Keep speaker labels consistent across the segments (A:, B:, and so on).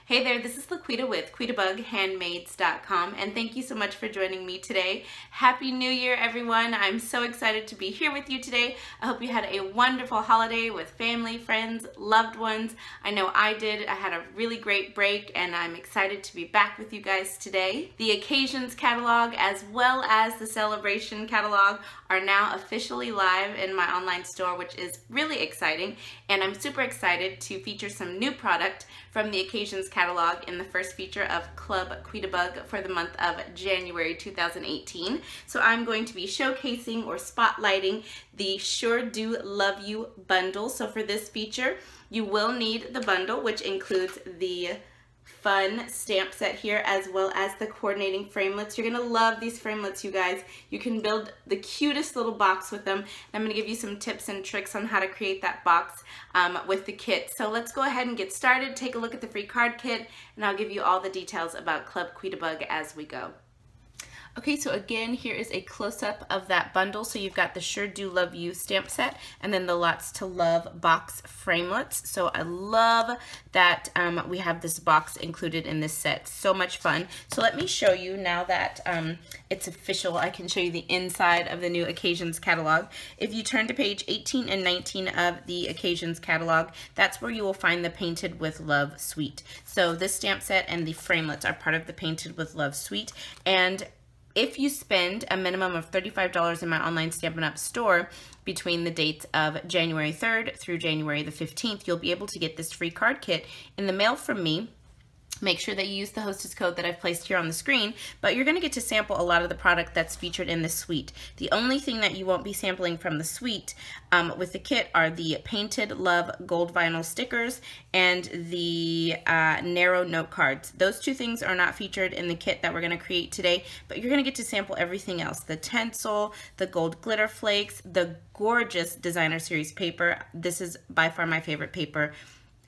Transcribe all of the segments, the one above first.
A: Hey there, this is LaQuita with QuitabugHandmaids.com, and thank you so much for joining me today. Happy New Year, everyone. I'm so excited to be here with you today. I hope you had a wonderful holiday with family, friends, loved ones. I know I did. I had a really great break, and I'm excited to be back with you guys today. The Occasions catalog as well as the Celebration catalog are now officially live in my online store, which is really exciting, and I'm super excited to feature some new product from the Occasions catalog in the first feature of Club Quitabug for the month of January 2018. So I'm going to be showcasing or spotlighting the Sure Do Love You bundle. So for this feature, you will need the bundle, which includes the fun stamp set here as well as the coordinating framelits. You're gonna love these framelits, you guys. You can build the cutest little box with them. I'm gonna give you some tips and tricks on how to create that box with the kit. So let's go ahead and get started. Take a look at the free card kit, and I'll give you all the details about Club Quitabug as we go. Okay, so again, here is a close-up of that bundle. So you've got the Sure Do Love You stamp set and then the Lots to Love box framelits. So I love that we have this box included in this set. So much fun. So let me show you now that it's official. I can show you the inside of the new Occasions catalog. If you turn to page 18 and 19 of the Occasions catalog, that's where you will find the Painted with Love suite. So this stamp set and the framelits are part of the Painted with Love suite. And if you spend a minimum of $35 in my online Stampin' Up! Store between the dates of January 3rd through January the 15th, you'll be able to get this free card kit in the mail from me. Make sure that you use the hostess code that I've placed here on the screen, but you're going to get to sample a lot of the product that's featured in this suite. The only thing that you won't be sampling from the suite with the kit are the Painted Love gold vinyl stickers and the narrow note cards. Those two things are not featured in the kit that we're going to create today, but you're going to get to sample everything else. The tinsel, the gold glitter flakes, the gorgeous designer series paper. This is by far my favorite paper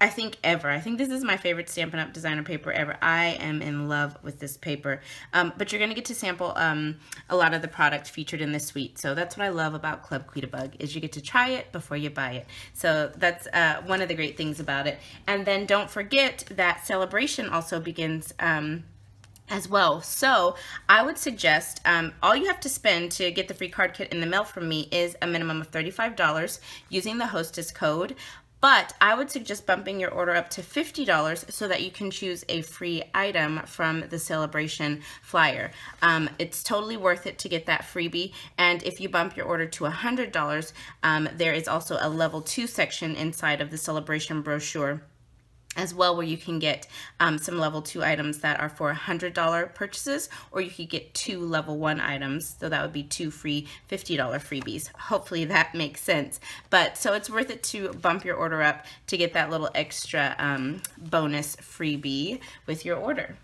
A: I think ever. I think this is my favorite Stampin' Up! Designer paper ever. I am in love with this paper. But you're going to get to sample a lot of the product featured in this suite. So that's what I love about Club Quitabug, is you get to try it before you buy it. So that's one of the great things about it. And then don't forget that Celebration also begins as well. So I would suggest all you have to spend to get the free card kit in the mail from me is a minimum of $35 using the hostess code. But I would suggest bumping your order up to $50 so that you can choose a free item from the Celebration flyer. It's totally worth it to get that freebie. And if you bump your order to $100, there is also a level 2 section inside of the Celebration brochure as well, where you can get some level 2 items that are for $100 purchases, or you could get 2 level 1 items, so that would be 2 free $50 freebies. Hopefully that makes sense. But so it's worth it to bump your order up to get that little extra bonus freebie with your order.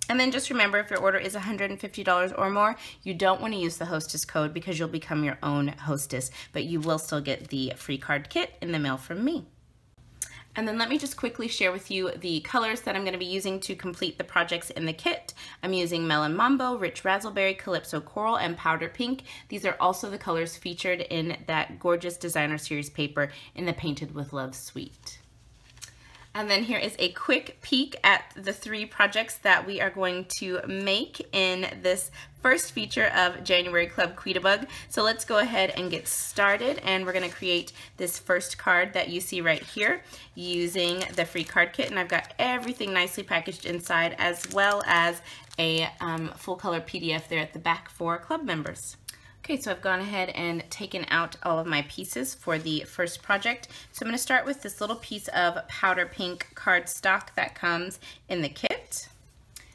A: And then just remember, if your order is $150 or more, you don't want to use the hostess code because you'll become your own hostess, but you will still get the free card kit in the mail from me. And then let me just quickly share with you the colors that I'm going to be using to complete the projects in the kit. I'm using Melon Mambo, Rich Razzleberry, Calypso Coral, and Powder Pink. These are also the colors featured in that gorgeous designer series paper in the Painted with Love suite. And then here is a quick peek at the 3 projects that we are going to make in this first feature of January Club Quitabug. So let's go ahead and get started, and we're going to create this first card that you see right here using the free card kit. And I've got everything nicely packaged inside, as well as a full color PDF there at the back for club members. Okay, so I've gone ahead and taken out all of my pieces for the first project. So I'm going to start with this little piece of powder pink cardstock that comes in the kit.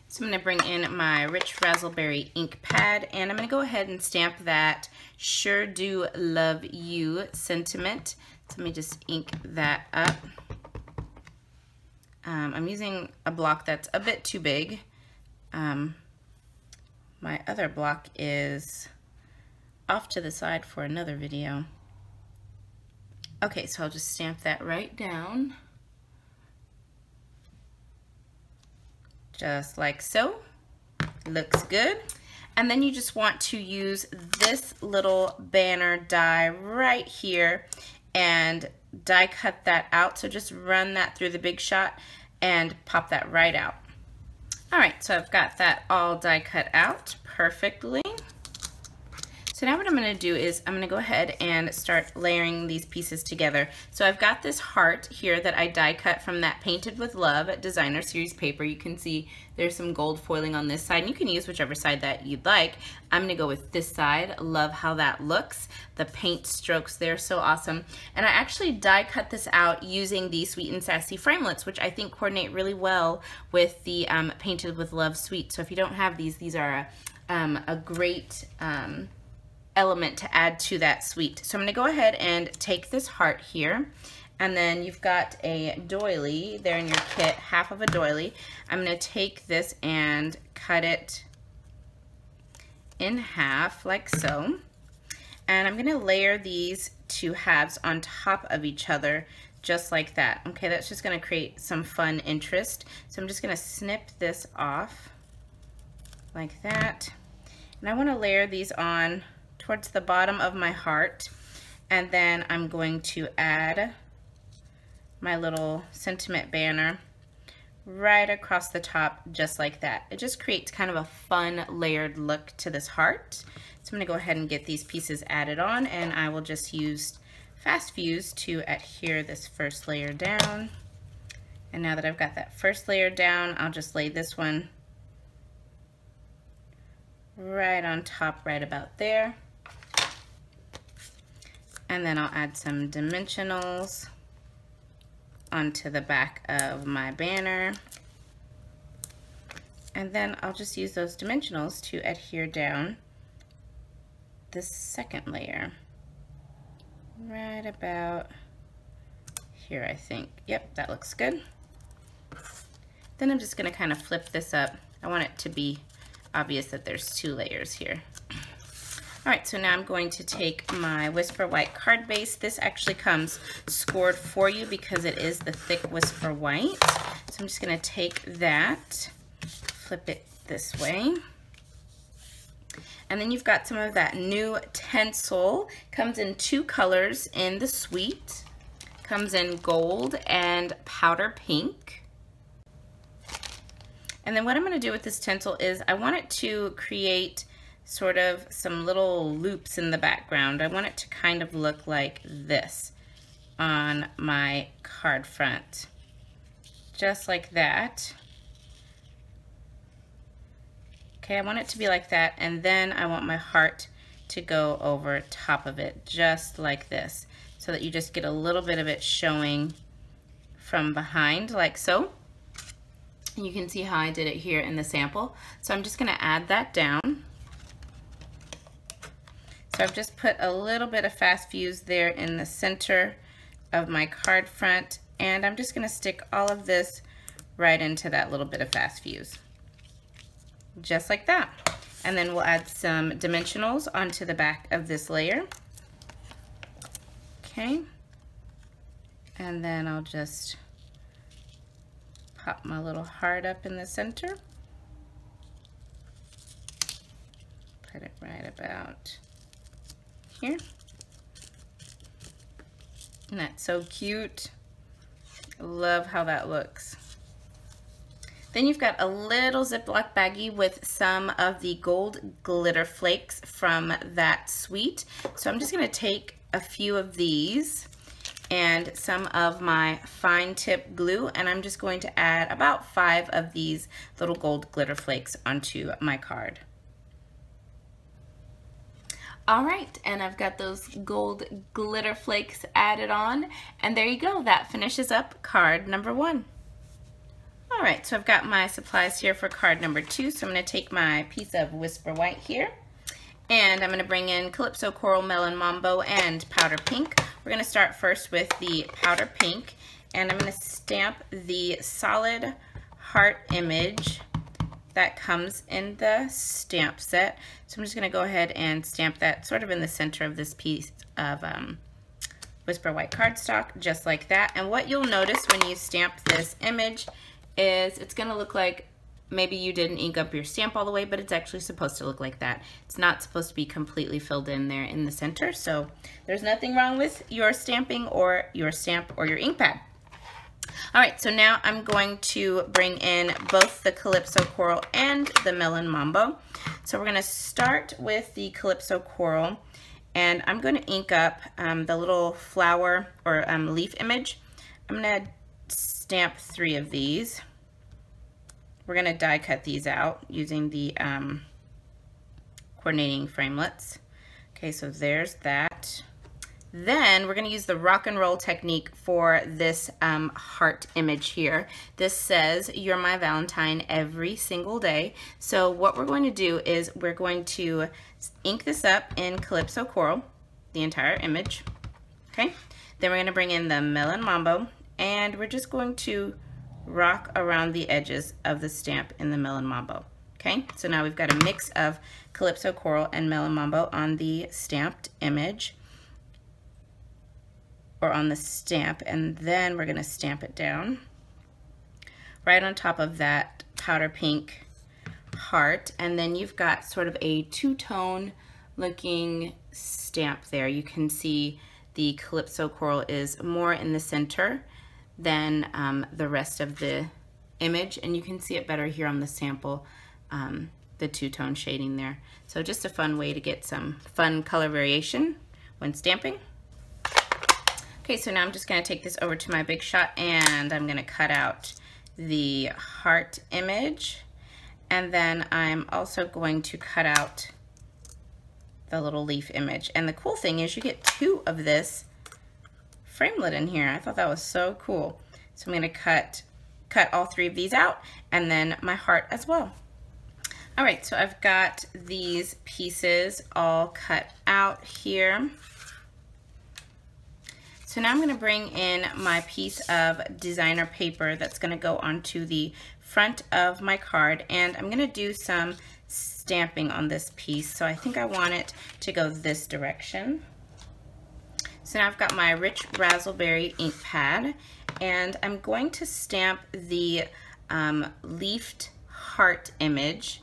A: So I'm going to bring in my Rich Razzleberry ink pad, and I'm going to go ahead and stamp that Sure Do Love You sentiment. So let me just ink that up. I'm using a block that's a bit too big. My other block is off to the side for another video. Okay, so I'll just stamp that right down. Just like so. Looks good. And then you just want to use this little banner die right here and die cut that out. So just run that through the Big Shot and pop that right out. All right, so I've got that all die cut out perfectly. So now what I'm going to do is I'm going to go ahead and start layering these pieces together. So I've got this heart here that I die cut from that Painted with Love Designer Series paper. You can see there's some gold foiling on this side, and you can use whichever side that you'd like. I'm going to go with this side. Love how that looks. The paint strokes there, so awesome. And I actually die cut this out using the Sweet and Sassy framelits, which I think coordinate really well with the Painted with Love suite. So if you don't have these are a great element to add to that suite. So I'm going to go ahead and take this heart here, and then you've got a doily there in your kit, half of a doily. I'm going to take this and cut it in half like so, and I'm going to layer these two halves on top of each other just like that. Okay, that's just going to create some fun interest. So I'm just going to snip this off like that, and I want to layer these on towards the bottom of my heart, and then I'm going to add my little sentiment banner right across the top just like that. It just creates kind of a fun layered look to this heart. So I'm going to go ahead and get these pieces added on, and I will just use Fast Fuse to adhere this first layer down. And now that I've got that first layer down, I'll just lay this one right on top, right about there. And then I'll add some dimensionals onto the back of my banner. And then I'll just use those dimensionals to adhere down the second layer. Right about here, I think. Yep, that looks good. Then I'm just going to kind of flip this up. I want it to be obvious that there's two layers here. All right, so now I'm going to take my Whisper White card base. This actually comes scored for you because it is the thick Whisper White. So I'm just gonna take that, flip it this way. And then you've got some of that new Tencel. Comes in two colors in the suite. Comes in gold and powder pink. And then what I'm gonna do with this Tencel is I want it to create sort of some little loops in the background. I want it to kind of look like this on my card front. Just like that. Okay, I want it to be like that, and then I want my heart to go over top of it, just like this, so that you just get a little bit of it showing from behind, like so. You can see how I did it here in the sample. So I'm just gonna add that down. So I've just put a little bit of Fast Fuse there in the center of my card front, and I'm just going to stick all of this right into that little bit of Fast Fuse. Just like that. And then we'll add some dimensionals onto the back of this layer. Okay. And then I'll just pop my little heart up in the center. Put it right about here. Isn't that so cute? I love how that looks. Then you've got a little Ziploc baggie with some of the gold glitter flakes from that suite. So I'm just going to take a few of these and some of my fine tip glue, and I'm just going to add about 5 of these little gold glitter flakes onto my card. All right, and I've got those gold glitter flakes added on, and there you go. That finishes up card number 1. All right, so I've got my supplies here for card number 2. So I'm going to take my piece of Whisper White here, and I'm going to bring in Calypso Coral Melon Mambo and Powder Pink. We're going to start first with the Powder Pink, and I'm going to stamp the solid heart image that comes in the stamp set. So I'm just going to go ahead and stamp that sort of in the center of this piece of Whisper White cardstock, just like that. And what you'll notice when you stamp this image is it's going to look like maybe you didn't ink up your stamp all the way, but it's actually supposed to look like that. It's not supposed to be completely filled in there in the center. So there's nothing wrong with your stamping or your stamp or your ink pad. All right, so now I'm going to bring in both the Calypso Coral and the Melon Mambo. So we're gonna start with the Calypso Coral, and I'm gonna ink up the little flower or leaf image. I'm gonna stamp 3 of these. We're gonna die cut these out using the coordinating framelits. Okay, so there's that. Then we're going to use the rock and roll technique for this heart image here. This says, "You're my Valentine every single day." So what we're going to do is we're going to ink this up in Calypso Coral, the entire image. Okay. Then we're going to bring in the Melon Mambo, and we're just going to rock around the edges of the stamp in the Melon Mambo. Okay. So now we've got a mix of Calypso Coral and Melon Mambo on the stamped image, or on the stamp, and then we're going to stamp it down right on top of that powder pink heart, and then you've got sort of a two-tone looking stamp there. You can see the Calypso Coral is more in the center than the rest of the image, and you can see it better here on the sample, the two-tone shading there. So just a fun way to get some fun color variation when stamping. Okay, so now I'm just going to take this over to my Big Shot, and I'm going to cut out the heart image, and then I'm also going to cut out the little leaf image. And the cool thing is you get 2 of this framelit in here. I thought that was so cool. So I'm going to cut all 3 of these out, and then my heart as well. All right, so I've got these pieces all cut out here. So now I'm going to bring in my piece of designer paper that's going to go onto the front of my card, and I'm going to do some stamping on this piece. So I think I want it to go this direction. So now I've got my Rich Razzleberry ink pad, and I'm going to stamp the leafed heart image.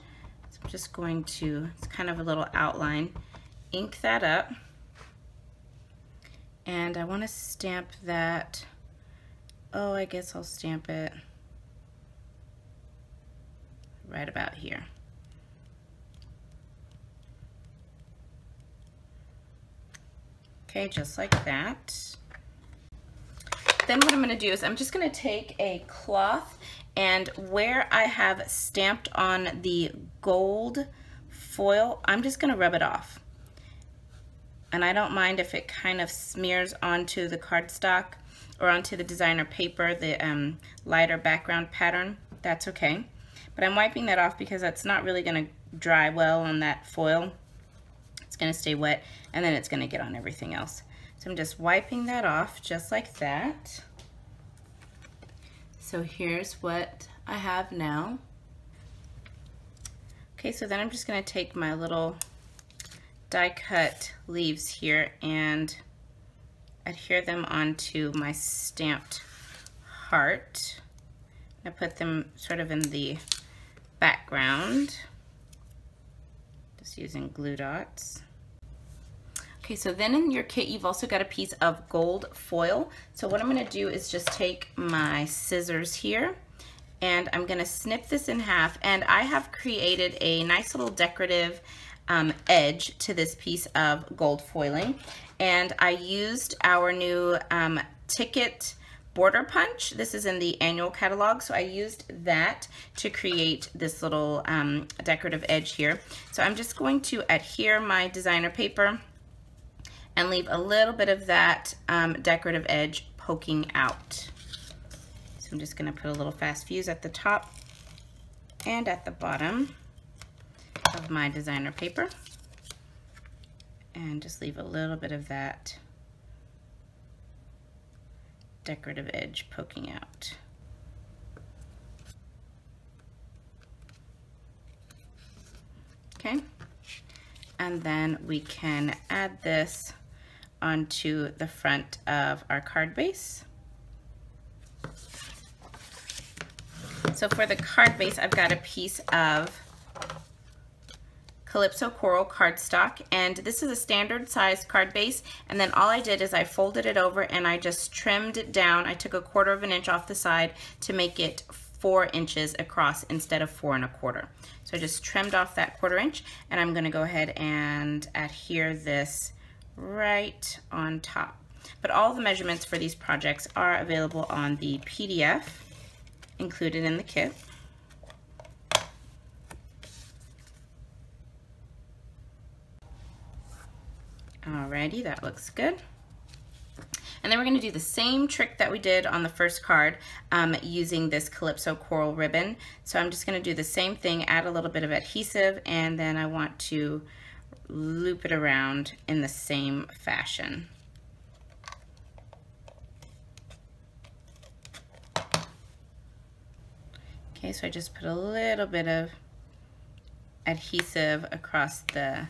A: So I'm just going to, it's kind of a little outline, ink that up. And I want to stamp that, oh, I guess I'll stamp it right about here. Okay, just like that. Then what I'm going to do is I'm just going to take a cloth, and where I have stamped on the gold foil, I'm just going to rub it off. And I don't mind if it kind of smears onto the cardstock or onto the designer paper, the lighter background pattern, that's okay. But I'm wiping that off because that's not really going to dry well on that foil. It's going to stay wet, and then it's going to get on everything else. So I'm just wiping that off just like that. So here's what I have now. Okay, so then I'm just going to take my little die cut leaves here and adhere them onto my stamped heart. I put them sort of in the background, just using glue dots. Okay, so then in your kit you've also got a piece of gold foil. So what I'm going to do is just take my scissors here, and I'm going to snip this in half, and I have created a nice little decorative edge to this piece of gold foiling, and I used our new ticket border punch. This is in the annual catalog, so I used that to create this little decorative edge here. So I'm just going to adhere my designer paper and leave a little bit of that decorative edge poking out. So I'm just going to put a little fast fuse at the top and at the bottom of my designer paper, and just leave a little bit of that decorative edge poking out. Okay, and then we can add this onto the front of our card base. So for the card base, I've got a piece of Calypso Coral cardstock, and this is a standard size card base, and then all I did is I folded it over and I just trimmed it down. I took 1/4 of an inch off the side to make it 4 inches across instead of 4 1/4. So I just trimmed off that 1/4 inch, and I'm going to go ahead and adhere this right on top. But all the measurements for these projects are available on the PDF included in the kit. Alrighty, that looks good. And then we're going to do the same trick that we did on the first card using this Calypso Coral ribbon. So I'm just going to do the same thing, add a little bit of adhesive, and then I want to loop it around in the same fashion. Okay, so I just put a little bit of adhesive across the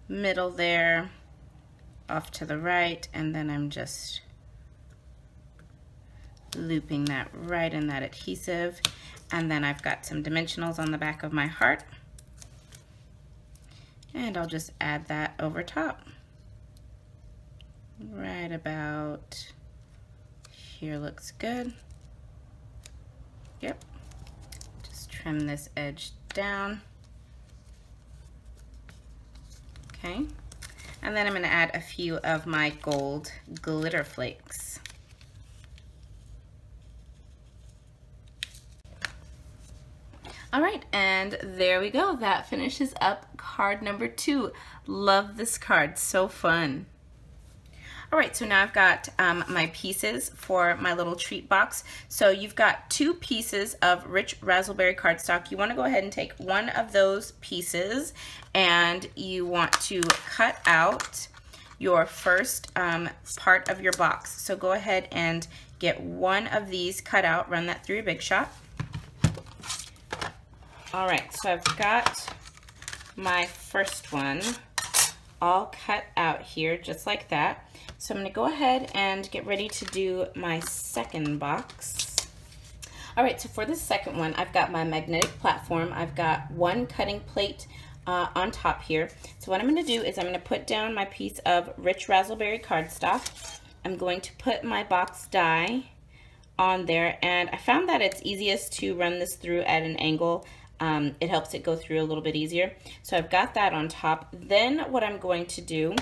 A: middle there, off to the right, and then I'm just looping that right in that adhesive. And then I've got some dimensionals on the back of my heart, and I'll just add that over top. Right about here looks good. Yep. Just trim this edge down. Okay. And then I'm going to add a few of my gold glitter flakes. All right, and there we go. That finishes up card number 2. Love this card, so fun. All right, so now I've got my pieces for my little treat box. So you've got 2 pieces of rich raspberry cardstock. You want to go ahead and take one of those pieces and you want to cut out your first part of your box. So go ahead and get one of these cut out, run that through your Big Shot. All right, so I've got my first one all cut out here, just like that. So I'm going to go ahead and get ready to do my second box. All right, so for the second one, I've got my magnetic platform. I've got one cutting plate on top here. So what I'm going to do is I'm going to put down my piece of rich raspberry cardstock. I'm going to put my box die on there, and I found that it's easiest to run this through at an angle. It helps it go through a little bit easier. So I've got that on top. Then what I'm going to do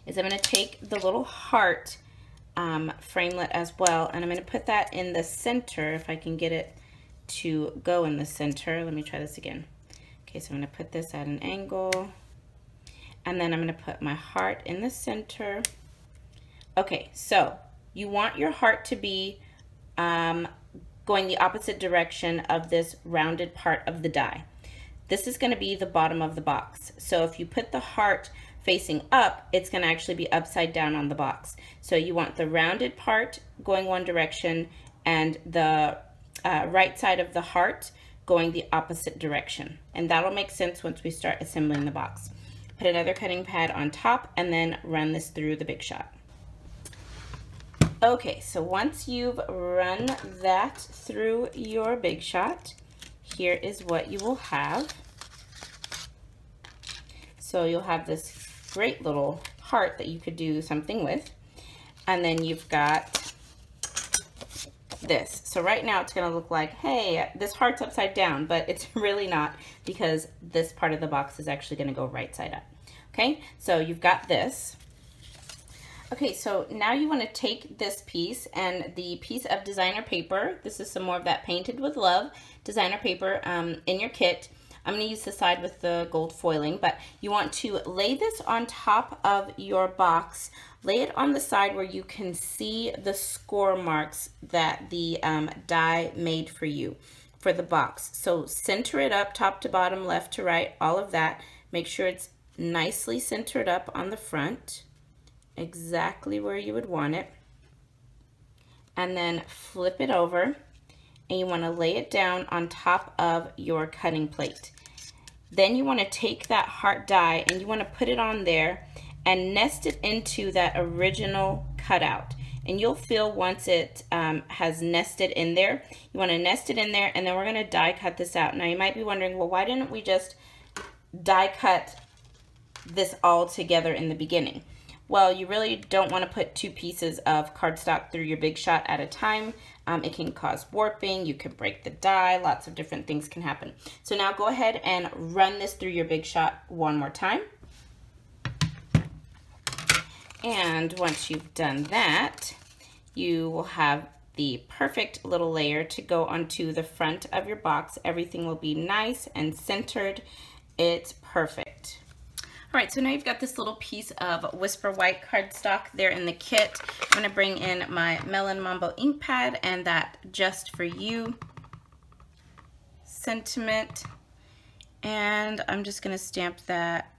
A: is I'm going to take the little heart framelit as well, and I'm going to put that in the center, if I can get it to go in the center. Let me try this again. Okay, so I'm going to put this at an angle, and then I'm going to put my heart in the center. Okay, so you want your heart to be going the opposite direction of this rounded part of the die. This is going to be the bottom of the box. So if you put the heart facing up, it's going to actually be upside down on the box. So you want the rounded part going one direction and the right side of the heart going the opposite direction. And that'll make sense once we start assembling the box. Put another cutting pad on top and then run this through the Big Shot. Okay, so once you've run that through your Big Shot, here is what you will have. So you'll have this great little heart that you could do something with. And then you've got this. So right now it's going to look like, hey, this heart's upside down, but it's really not, because this part of the box is actually going to go right side up. Okay, so you've got this. Okay, so now you want to take this piece and the piece of designer paper. This is some more of that Painted with Love designer paper in your kit. I'm going to use the side with the gold foiling, but you want to lay this on top of your box. Lay it on the side where you can see the score marks that the die made for you for the box. So center it up, top to bottom, left to right, all of that. Make sure it's nicely centered up on the front, exactly where you would want it. And then flip it over, and you want to lay it down on top of your cutting plate. Then you want to take that heart die and you want to put it on there and nest it into that original cutout. And you'll feel once it has nested in there, you want to nest it in there, and then we're going to die cut this out. Now you might be wondering, well, why didn't we just die cut this all together in the beginning? Well, you really don't want to put 2 pieces of cardstock through your Big Shot at a time. It can cause warping, you could break the die, lots of different things can happen. So now go ahead and run this through your Big Shot one more time. And once you've done that, you will have the perfect little layer to go onto the front of your box. Everything will be nice and centered. It's perfect. All right, so now you've got this little piece of Whisper White cardstock there in the kit. I'm gonna bring in my Melon Mambo ink pad and that Just For You sentiment. And I'm just gonna stamp that,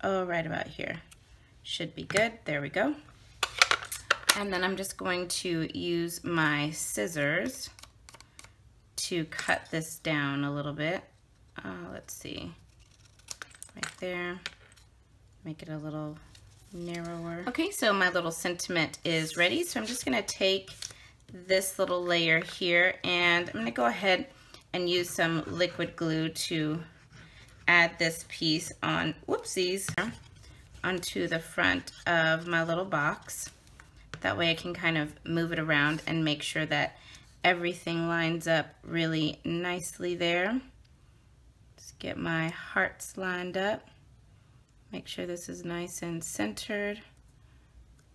A: right about here. Should be good, there we go. And then I'm just going to use my scissors to cut this down a little bit. Let's see, right there. Make it a little narrower. Okay, so my little sentiment is ready. So I'm just gonna take this little layer here and I'm gonna go ahead and use some liquid glue to add this piece on, whoopsies, onto the front of my little box. That way I can kind of move it around and make sure that everything lines up really nicely there. Just get my hearts lined up. Make sure this is nice and centered.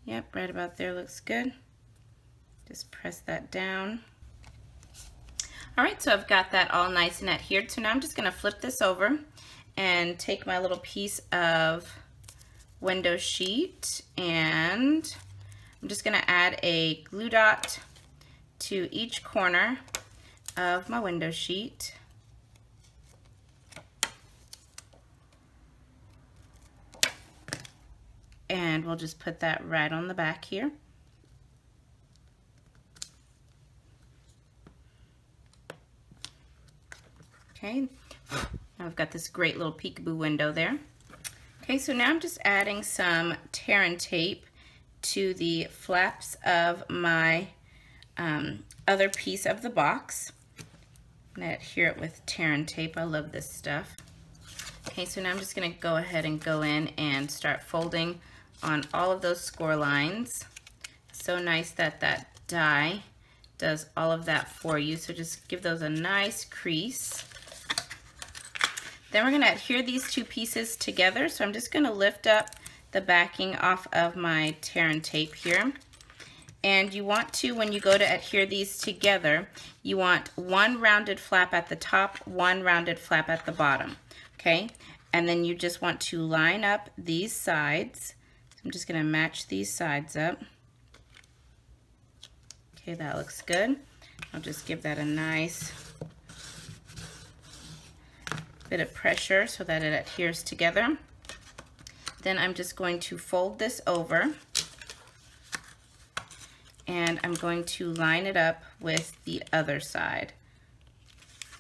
A: Yep, right about there looks good. Just press that down. All right, so I've got that all nice and adhered. So now I'm just gonna flip this over and take my little piece of window sheet and I'm just gonna add a glue dot to each corner of my window sheet. And we'll just put that right on the back here. Okay, now I've got this great little peekaboo window there. Okay, so now I'm just adding some tear and tape to the flaps of my other piece of the box. I'm gonna adhere it with tear and tape. I love this stuff. Okay, so now I'm just gonna go ahead and go in and start folding on all of those score lines. So nice that that die does all of that for you. So just give those a nice crease. Then we're gonna adhere these 2 pieces together. So I'm just gonna lift up the backing off of my tear and tape here. And you want to, when you go to adhere these together, you want 1 rounded flap at the top, 1 rounded flap at the bottom, okay? And then you just want to line up these sides. I'm just gonna match these sides up. Okay, that looks good. I'll just give that a nice bit of pressure so that it adheres together. Then I'm just going to fold this over and I'm going to line it up with the other side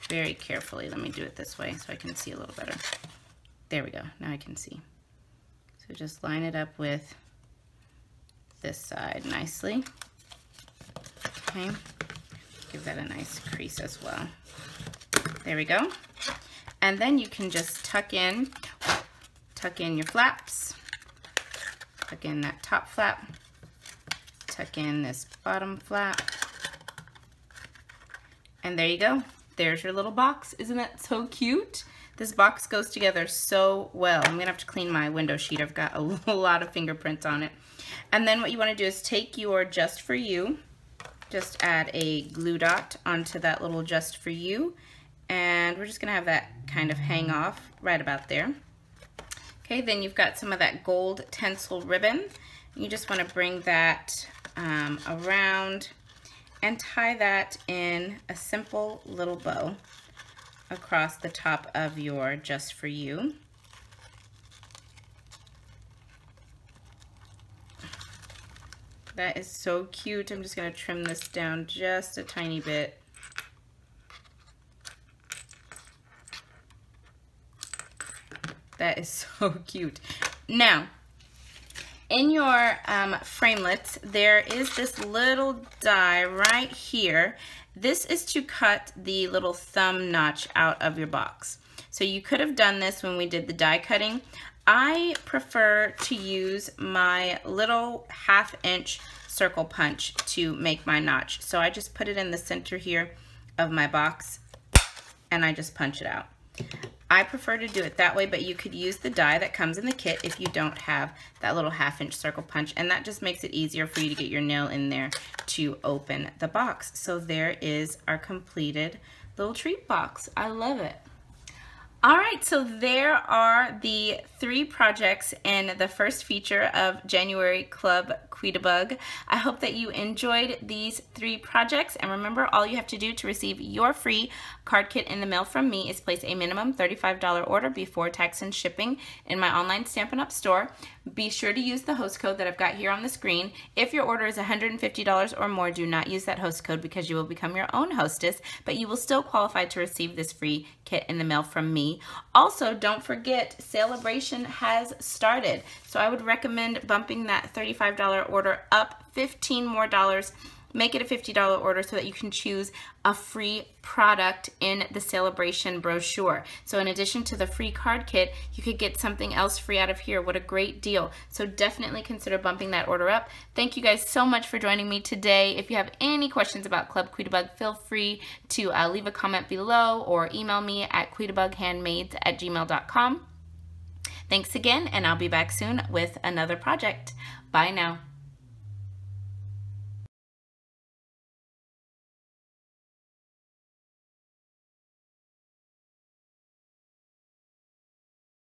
A: very carefully. Let me do it this way so I can see a little better. There we go, now I can see. So just line it up with this side nicely. Okay, give that a nice crease as well. There we go. And then you can just tuck in your flaps, tuck in that top flap, tuck in this bottom flap, and there you go. There's your little box. Isn't that so cute? This box goes together so well. I'm gonna have to clean my window sheet. I've got a lot of fingerprints on it. And then what you wanna do is take your Just For You, just add a glue dot onto that little Just For You, and we're just gonna have that kind of hang off right about there. Okay, then you've got some of that gold tencel ribbon. You just wanna bring that around and tie that in a simple little bow across the top of your Just For You. That is so cute. I'm just gonna trim this down just a tiny bit. That is so cute. Now, in your framelits, there is this little die right here. This is to cut the little thumb notch out of your box. So you could have done this when we did the die cutting. I prefer to use my little 1/2 inch circle punch to make my notch. So I just put it in the center here of my box and I just punch it out. I prefer to do it that way, but you could use the die that comes in the kit if you don't have that little 1/2 inch circle punch, and that just makes it easier for you to get your nail in there to open the box. So there is our completed little treat box. I love it. All right, so there are the 3 projects in the first feature of January Club Quitabug. I hope that you enjoyed these 3 projects, and remember, all you have to do to receive your free card kit in the mail from me is place a minimum $35 order before tax and shipping in my online Stampin' Up! Store. Be sure to use the host code that I've got here on the screen. If your order is $150 or more, do not use that host code because you will become your own hostess, but you will still qualify to receive this free kit in the mail from me. Also, don't forget, Celebration has started, so I would recommend bumping that $35 order up 15 more dollars. Make it a $50 order so that you can choose a free product in the Celebration brochure. So in addition to the free card kit, you could get something else free out of here. What a great deal. So definitely consider bumping that order up. Thank you guys so much for joining me today. If you have any questions about Club Quitabug, feel free to leave a comment below or email me at quitabughandmaids@gmail.com. Thanks again, and I'll be back soon with another project. Bye now.